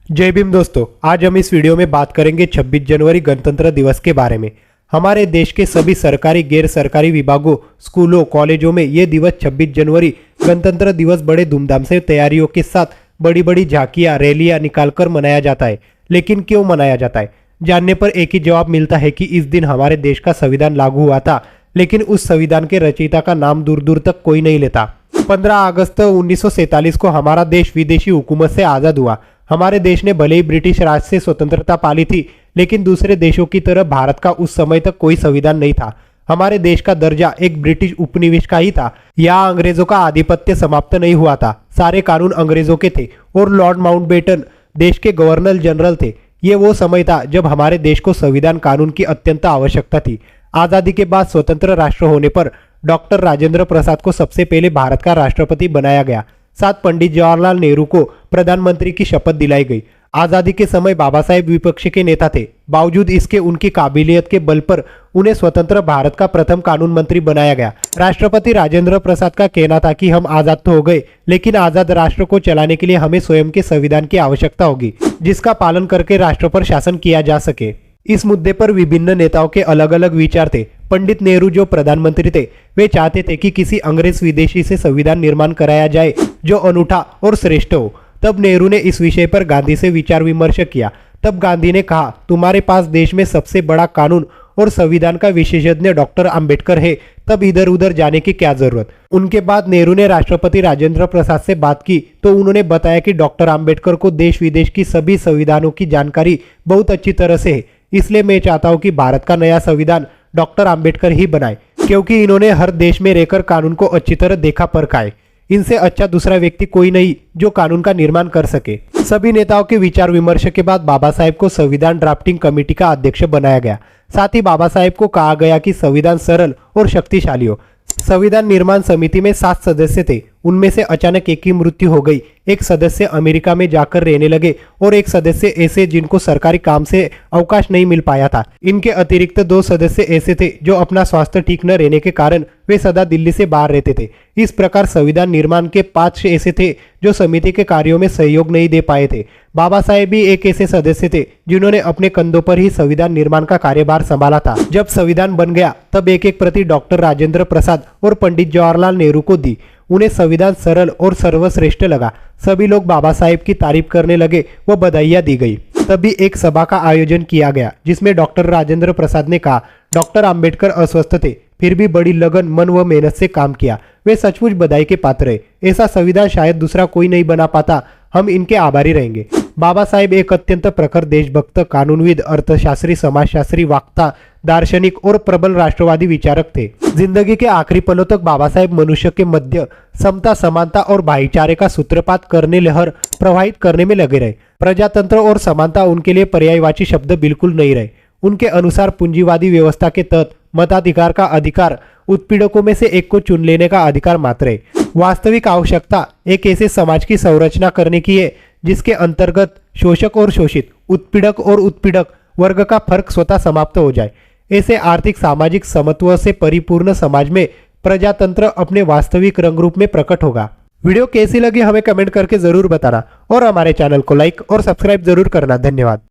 जय भीम दोस्तों, आज हम इस वीडियो में बात करेंगे 26 जनवरी गणतंत्र दिवस के बारे में। हमारे देश के सभी सरकारी गैर सरकारी विभागों, स्कूलों, कॉलेजों में ये दिवस 26 जनवरी गणतंत्र दिवस बड़े धूमधाम से तैयारियों के साथ बड़ी बड़ी झांकियां, रैलियां निकालकर मनाया जाता है। लेकिन क्यों मनाया जाता है? जानने पर एक ही जवाब मिलता है कि इस दिन हमारे देश का संविधान लागू हुआ था, लेकिन उस संविधान के रचयिता का नाम दूर दूर तक कोई नहीं लेता। 15 अगस्त 1947 को हमारा देश विदेशी हुकूमत से आज़ाद हुआ। हमारे देश ने भले ही ब्रिटिश राज से स्वतंत्रता पाली थी, लेकिन दूसरे देशों की तरह भारत का उस समय तक कोई संविधान नहीं था। हमारे देश का दर्जा एक ब्रिटिश उपनिवेश का ही था। यहाँ अंग्रेजों का आधिपत्य समाप्त नहीं हुआ था। सारे कानून अंग्रेजों के थे और लॉर्ड माउंटबेटन देश के गवर्नर जनरल थे। ये वो समय था जब हमारे देश को संविधान कानून की अत्यंत आवश्यकता थी। आज़ादी के बाद स्वतंत्र राष्ट्र होने पर डॉक्टर राजेंद्र प्रसाद को सबसे पहले भारत का राष्ट्रपति बनाया गया। साथ पंडित जवाहरलाल नेहरू को प्रधानमंत्री की शपथ दिलाई गई। आजादी के समय बाबा साहेब विपक्ष के नेता थे। बावजूद इसके उनकी काबिलियत के बल पर उन्हें स्वतंत्र भारत का प्रथम कानून मंत्री बनाया गया। राष्ट्रपति राजेंद्र प्रसाद का कहना था कि हम आजाद तो हो गए, लेकिन आजाद राष्ट्र को चलाने के लिए हमें स्वयं के संविधान की आवश्यकता होगी, जिसका पालन करके राष्ट्र पर शासन किया जा सके। इस मुद्दे पर विभिन्न नेताओं के अलग अलग विचार थे। पंडित नेहरू जो प्रधानमंत्री थे, वे चाहते थे कि किसी अंग्रेज विदेशी से संविधान निर्माण कराया जाए जो अनूठा और श्रेष्ठ हो। तब नेहरू ने इस विषय पर गांधी से विचार विमर्श किया। तब गांधी ने कहा, तुम्हारे पास देश में सबसे बड़ा कानून और संविधान का विशेषज्ञ डॉक्टर अंबेडकर है, तब इधर उधर जाने की क्या जरूरत। उनके बाद नेहरू ने राष्ट्रपति राजेंद्र प्रसाद से बात की तो उन्होंने बताया कि डॉक्टर अंबेडकर को देश विदेश की सभी संविधानों की जानकारी बहुत अच्छी तरह से है, इसलिए मैं चाहता हूं कि भारत का नया संविधान डॉक्टर अंबेडकर ही बनाए, क्योंकि इन्होंने हर देश में रहकर कानून को अच्छी तरह देखा परखा है। इनसे अच्छा दूसरा व्यक्ति कोई नहीं जो कानून का निर्माण कर सके। सभी नेताओं के विचार विमर्श के बाद बाबा साहेब को संविधान ड्राफ्टिंग कमेटी का अध्यक्ष बनाया गया। साथ ही बाबा साहेब को कहा गया कि संविधान सरल और शक्तिशाली हो। संविधान निर्माण समिति में 7 सदस्य थे। उनमें से अचानक एक की मृत्यु हो गई। एक सदस्य अमेरिका में जाकर रहने लगे और एक सदस्य ऐसे जिनको सरकारी काम से अवकाश नहीं मिल पाया था। इनके अतिरिक्त 2 सदस्य ऐसे थे जो अपना स्वास्थ्य ठीक न रहने के कारण वे सदा दिल्ली से बाहर रहते थे। इस प्रकार संविधान निर्माण के 5 ऐसे थे जो समिति के कार्यों में सहयोग नहीं दे पाए थे। बाबा साहेब भी एक ऐसे सदस्य थे जिन्होंने अपने कंधों पर ही संविधान निर्माण का कार्यभार संभाला था। जब संविधान बन गया तब एक एक प्रति डॉक्टर राजेंद्र प्रसाद और पंडित जवाहरलाल नेहरू को दी। उन्हें संविधान सरल और सर्वश्रेष्ठ लगा। सभी लोग बाबा साहेब की तारीफ करने लगे व बधाइयां दी गई। तभी एक सभा का आयोजन किया गया जिसमें डॉक्टर राजेंद्र प्रसाद ने कहा, डॉक्टर अंबेडकर अस्वस्थ थे, फिर भी बड़ी लगन, मन व मेहनत से काम किया। वे सचमुच बधाई के पात्र है। ऐसा संविधान शायद दूसरा कोई नहीं बना पाता। हम इनके आभारी रहेंगे। बाबा साहेब एक अत्यंत प्रखर देशभक्त, कानूनविद, अर्थशास्त्री, समाजशास्त्री, वक्ता, दार्शनिक और प्रबल राष्ट्रवादी विचारक थे। जिंदगी के आखिरी पलों तक बाबा साहेब मनुष्य के मध्य समता, समानता और भाईचारे का सूत्रपात करने, लहर प्रवाहित करने में लगे रहे। प्रजातंत्र और समानता उनके लिए पर्यायवाची शब्द बिल्कुल नहीं रहे। उनके अनुसार पूंजीवादी व्यवस्था के तहत मताधिकार का अधिकार उत्पीड़कों में से एक को चुन लेने का अधिकार मात्र है। वास्तविक आवश्यकता एक ऐसे समाज की संरचना करने की है जिसके अंतर्गत शोषक और शोषित, उत्पीड़क और उत्पीड़क वर्ग का फर्क स्वतः समाप्त हो जाए। ऐसे आर्थिक सामाजिक समत्व से परिपूर्ण समाज में प्रजातंत्र अपने वास्तविक रंग रूप में प्रकट होगा। वीडियो कैसी लगी हमें कमेंट करके जरूर बताना और हमारे चैनल को लाइक और सब्सक्राइब जरूर करना। धन्यवाद।